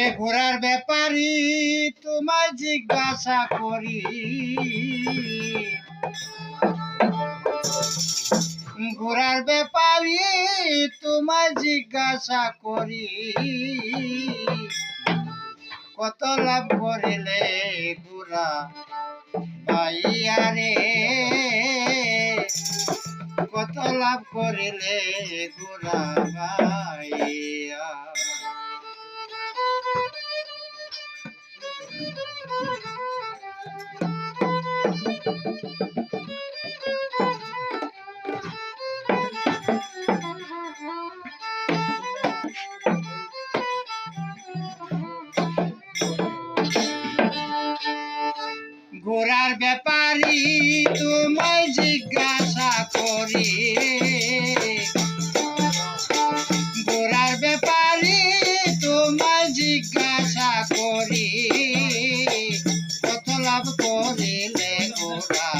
ওরে ঘোড়ার ব্যাপারী তোমায় জিজ্ঞাসা করি, ঘোড়ার ব্যাপারী তোমায় জিজ্ঞাসা করি, কত লাভ করিলে ঘোড়া পাইয়া রে, কত লাভ করিলে ঘোড়া পাইয়া। ঘোড়ার ব্যাপারী তোমায় জিজ্ঞাসা করি, ঘোড়ার ব্যাপারী তোমায় জিজ্ঞাসা করি, কত লাভ করিলে ঘোড়া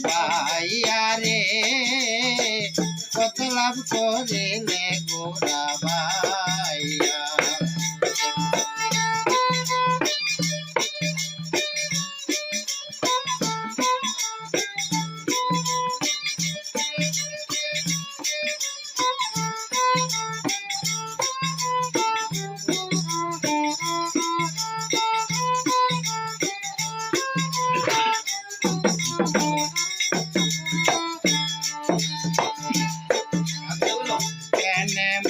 পাইয়া রে, কত লাভ করিলে ঘোড়া পাইয়া।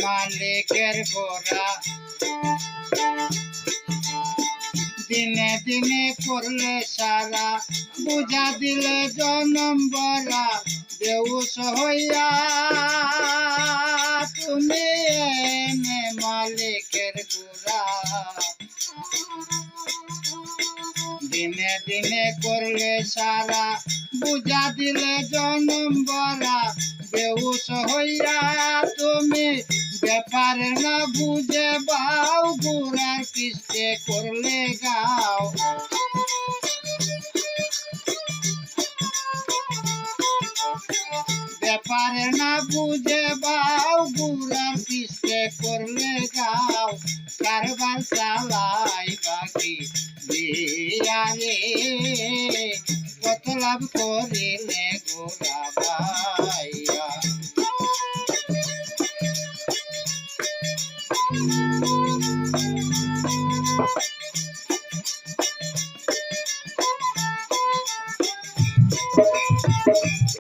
মালিকের ঘোড়া দিনে দিনে করলে সারা, বুঝা দিলে জনম বরা, বেউস হইয়া তুমি এনে মালিকের ঘোড়া, দিনে দিনে করলে সারা, বুঝা দিলে জনম বরা, বেউস হইয়া তুমি ব্যাপারে না বুঝে বাও, ঘোড়ার পিষ্টে করলে গাও, ব্যাপারে না বুঝে বাও, ঘোড়ার পিষ্টে করলে গাও, কারবার চালাই বাকি দিয়া রে, কত লাভ করিলে ঘোড়া